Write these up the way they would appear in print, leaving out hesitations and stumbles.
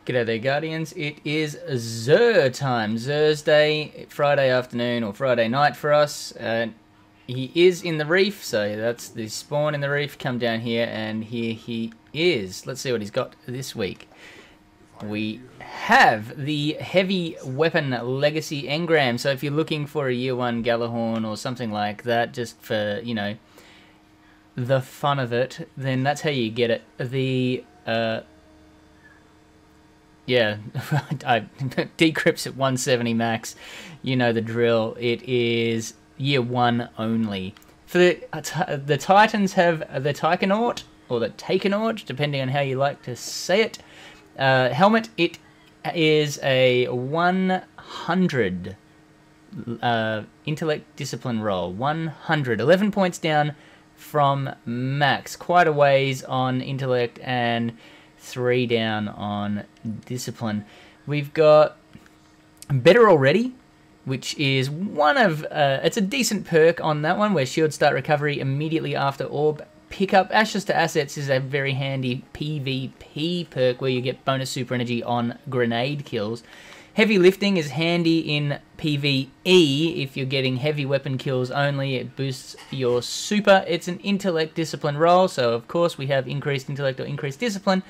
G'day there, Guardians. It is Xur time. Xur's Day, Friday afternoon or Friday night for us. He is in the Reef, so that's the spawn in the Reef. Come down here, and here he is. Let's see what he's got this week. We have the Heavy Weapon Legacy Engram. So if you're looking for a Year 1 Galahorn or something like that, just for, you know, the fun of it, then that's how you get it. The yeah, decrypts at 170 max. You know the drill. It is Year 1 only. For the Titans have the Taikenaut, or the Takenaut, depending on how you like to say it. Helmet, it is a 100 intellect discipline roll. 100. 11 points down from max. Quite a ways on intellect and 3 down on discipline. We've got Better Already, which is one of it's a decent perk on that one, where shields start recovery immediately after orb pickup. Ashes to Assets is a very handy PvP perk where you get bonus super energy on grenade kills. Heavy Lifting is handy in PvE if you're getting heavy weapon kills only. It boosts your super. It's an intellect discipline roll, so of course we have increased intellect or increased discipline.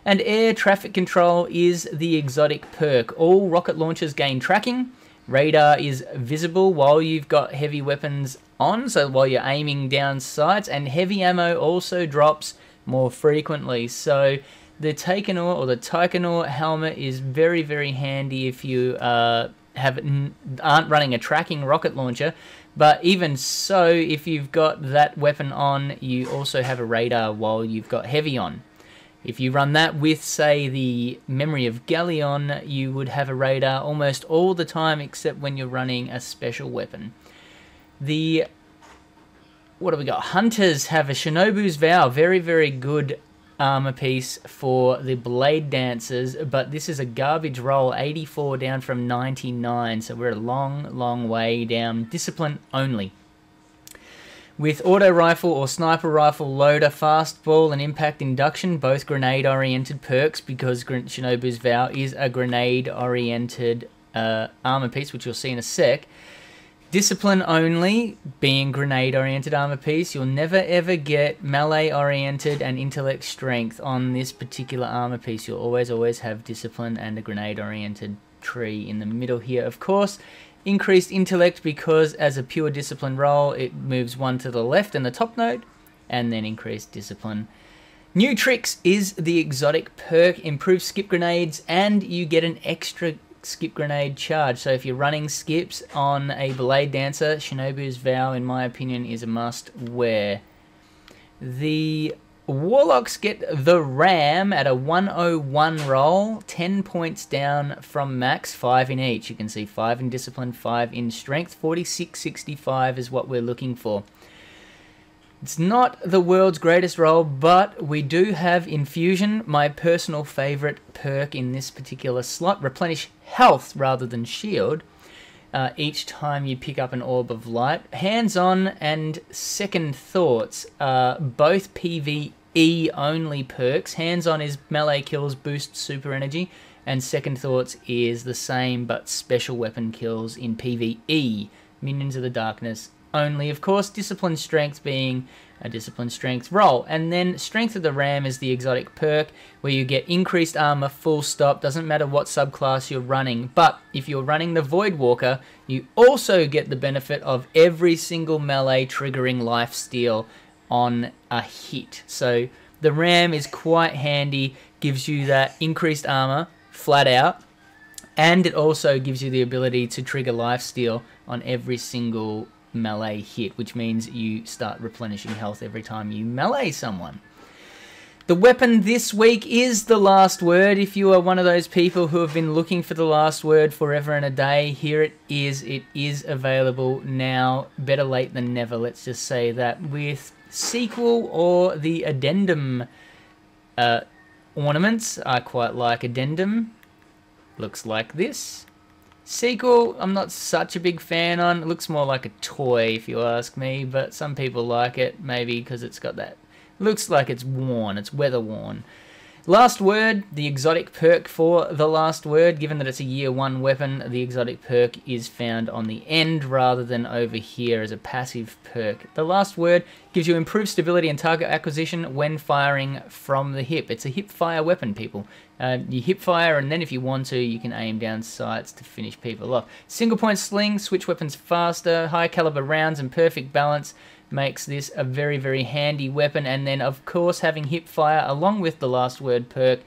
And Air Traffic Control is the exotic perk. All rocket launchers gain tracking. Radar is visible while you've got heavy weapons on, so while you're aiming down sights. And heavy ammo also drops more frequently. So the Taikenaut or the Taikenaut helmet is very, very handy if you aren't running a tracking rocket launcher. But even so, if you've got that weapon on, you also have a radar while you've got heavy on. If you run that with, say, the Memory of Galleon, you would have a radar almost all the time, except when you're running a special weapon. What have we got? Hunters have a Shinobu's Vow. Very, very good armor piece for the Blade Dancers, but this is a garbage roll. 84 down from 99, so we're a long, long way down. Discipline only. With Auto Rifle or Sniper Rifle Loader, Fastball and Impact Induction, both grenade-oriented perks, because Shinobu's Vow is a grenade-oriented armor piece, which you'll see in a sec. Discipline only, being grenade-oriented armor piece, you'll never ever get melee-oriented and intellect strength on this particular armor piece. You'll always have discipline and a grenade-oriented tree in the middle here, of course. Increased intellect because as a pure discipline roll, it moves one to the left in the top node, and then increased discipline. New Tricks is the exotic perk, improves skip grenades, and you get an extra skip grenade charge. So if you're running skips on a Blade Dancer, Shinobu's Vow, in my opinion, is a must-wear. The Warlocks get the Ram at a 101 roll, 10 points down from max, 5 in each. You can see 5 in discipline, 5 in strength. 46.65 is what we're looking for. It's not the world's greatest roll, but we do have Infusion, my personal favorite perk in this particular slot. Replenish health rather than shield each time you pick up an Orb of Light. Hands-on and Second Thoughts are both PvE only perks. Hands-on is melee kills boost super energy, and Second Thoughts is the same but special weapon kills in PvE. Minions of the Darkness only. Of course, Discipline Strength being a Discipline Strength roll. And then Strength of the Ram is the exotic perk where you get increased armor full stop. Doesn't matter what subclass you're running. But if you're running the Voidwalker, you also get the benefit of every single melee triggering lifesteal on a hit. So the Ram is quite handy, gives you that increased armor flat out, and it also gives you the ability to trigger lifesteal on every single melee hit, which means you start replenishing health every time you melee someone. The weapon this week is the Last Word. If you are one of those people who have been looking for the Last Word forever and a day, here it is. It is available now. Better late than never, let's just say that. With sequel or the addendum ornaments, I quite like addendum. Looks like this. Sequel, I'm not such a big fan on. It looks more like a toy, if you ask me, but some people like it, maybe because it's got that. Looks like it's worn, it's weather worn. Last Word, the exotic perk for the Last Word. Given that it's a year 1 weapon, the exotic perk is found on the end rather than over here as a passive perk. The Last Word gives you improved stability and target acquisition when firing from the hip. It's a hip fire weapon, people. You hip fire, and then if you want to, you can aim down sights to finish people off. Single point sling, switch weapons faster, high caliber rounds, and perfect balance makes this a very, very handy weapon. And then, of course, having hip fire along with the Last Word perk,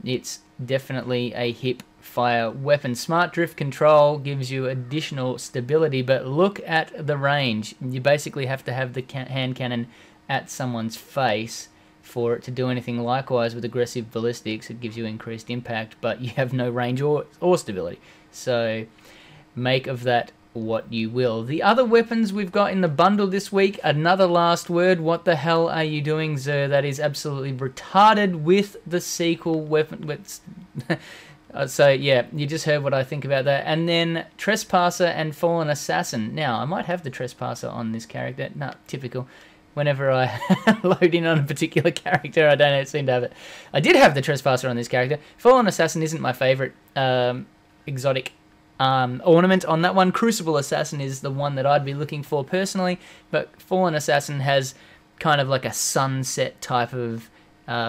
it's definitely a hip fire weapon. Smart drift control gives you additional stability, but look at the range. You basically have to have the hand cannon at someone's face for it to do anything. Likewise with aggressive ballistics, it gives you increased impact, but you have no range or stability. So make of that what you will. The other weapons we've got in the bundle this week, another Last Word. What the hell are you doing, Xur? That is absolutely retarded with the sequel weapon. So yeah, you just heard what I think about that. And then Trespasser and Fallen Assassin. Now, I might have the Trespasser on this character. No, typical. Whenever I load in on a particular character, I don't seem to have it. I did have the Trespasser on this character. Fallen Assassin isn't my favorite exotic ornament on that one. Crucible Assassin is the one that I'd be looking for personally, but Fallen Assassin has kind of like a sunset type of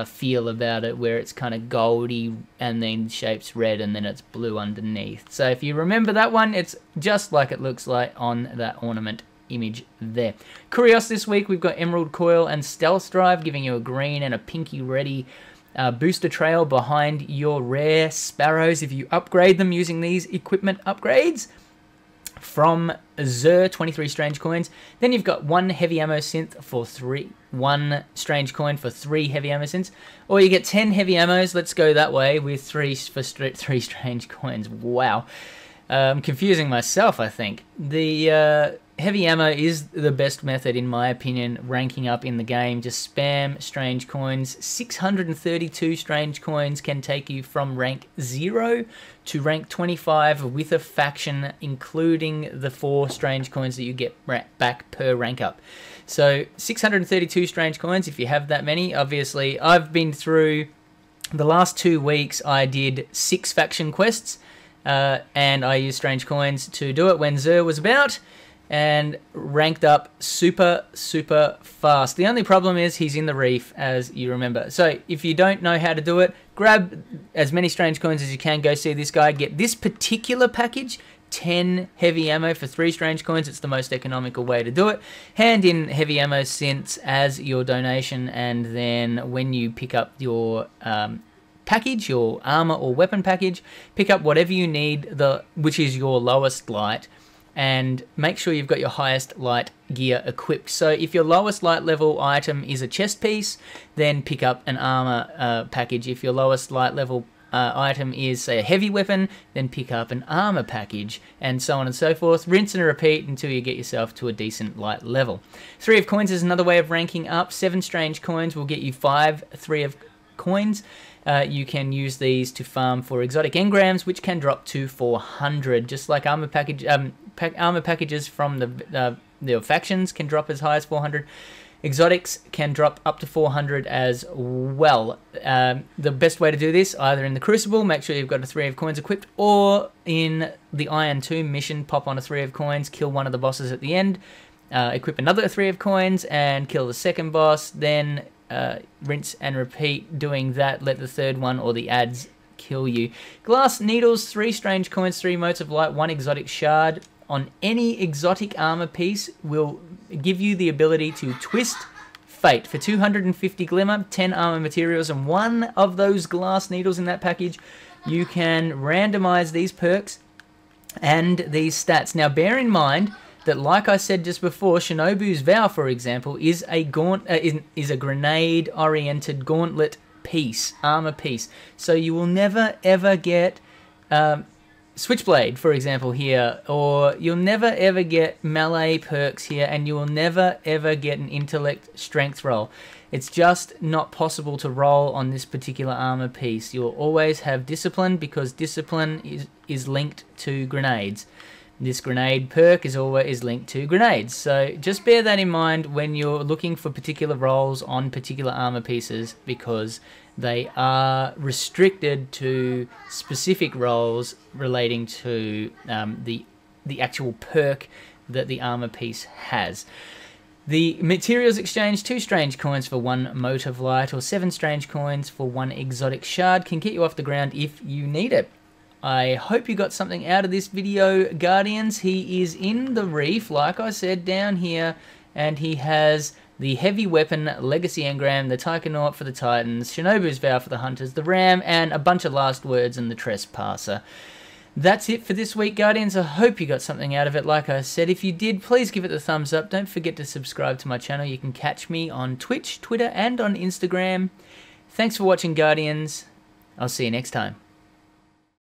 feel about it, where it's kind of goldy and then shapes red and then it's blue underneath. So if you remember that one, it's just like it looks like on that ornament image there. Curios this week, we've got Emerald Coil and Stealth Drive, giving you a green and a pinky ready booster trail behind your rare sparrows if you upgrade them using these equipment upgrades from Xur, 23 strange coins. Then you've got 1 heavy ammo synth for 1 strange coin for 3 heavy ammo synths, or you get 10 heavy ammos. Let's go that way with 3 strange coins. Wow. I'm confusing myself, I think. The heavy ammo is the best method, in my opinion, ranking up in the game. Just spam strange coins. 632 strange coins can take you from rank 0 to rank 25 with a faction, including the 4 strange coins that you get back per rank up. So 632 strange coins, if you have that many. Obviously, I've been through the last 2 weeks. I did 6 faction quests, and I used strange coins to do it when Xur was about, and ranked up super, super fast. The only problem is he's in the Reef, as you remember. So if you don't know how to do it, grab as many strange coins as you can, go see this guy, get this particular package, 10 heavy ammo for 3 strange coins. It's the most economical way to do it. Hand in heavy ammo synths as your donation, and then when you pick up your package, your armor or weapon package, pick up whatever you need, which is your lowest light, and make sure you've got your highest light gear equipped. So if your lowest light level item is a chest piece, then pick up an armor package. If your lowest light level item is, say, a heavy weapon, then pick up an armor package, and so on and so forth. Rinse and repeat until you get yourself to a decent light level. 3 of coins is another way of ranking up. 7 strange coins will get you 5 3 of coins. You can use these to farm for exotic engrams, which can drop to 400, just like armor package. Armor packages from the factions can drop as high as 400. Exotics can drop up to 400 as well. The best way to do this, either in the Crucible, make sure you've got a 3 of coins equipped, or in the Iron Tomb mission, pop on a 3 of coins, kill one of the bosses at the end, equip another 3 of coins, and kill the second boss, then rinse and repeat doing that. Let the 3rd one or the ads kill you. Glass Needles, 3 strange coins, 3 motes of light, 1 exotic shard on any exotic armor piece will give you the ability to twist fate for 250 glimmer, 10 armor materials, and 1 of those glass needles in that package. You can randomize these perks and these stats. Now bear in mind that, like I said just before, Shinobu's Vow, for example, is a grenade-oriented gauntlet piece, armor piece. So you will never ever get Switchblade, for example, here, or you'll never ever get melee perks here, and you will never ever get an intellect strength roll. It's just not possible to roll on this particular armor piece. You'll always have discipline, because discipline is linked to grenades. This grenade perk is always linked to grenades. So just bear that in mind when you're looking for particular roles on particular armor pieces, because they are restricted to specific roles relating to the actual perk that the armor piece has. The materials exchange, 2 strange coins for 1 mote of light, or 7 strange coins for 1 exotic shard, can get you off the ground if you need it. I hope you got something out of this video, Guardians. He is in the Reef, like I said, down here, and he has the heavy weapon Legacy Engram, the Taikonaut for the Titans, Shinobu's Vow for the Hunters, the Ram, and a bunch of last words and the Trespasser. That's it for this week, Guardians. I hope you got something out of it. Like I said, if you did, please give it the thumbs up. Don't forget to subscribe to my channel. You can catch me on Twitch, Twitter, and on Instagram. Thanks for watching, Guardians. I'll see you next time.